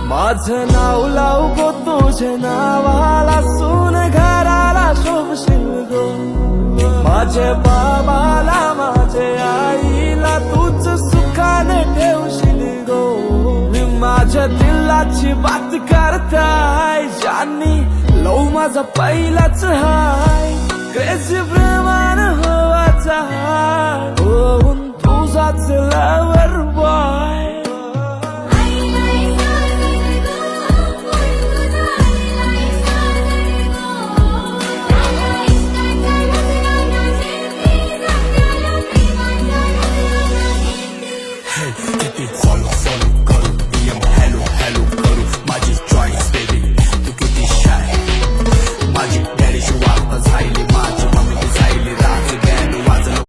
माझं नाव लाव गो तुझे नावाला सून घराला शोभशील गो माझे बाबाला माझे आईला तूच सुखाने ठेवशील गो मी माझ्या दिलाची बात करताय ज्यांनी लव माझा पहिलाच हाय क्रेझी प्रेमान हवाचा होऊन तुझाच लवर बॉय Follow, follow,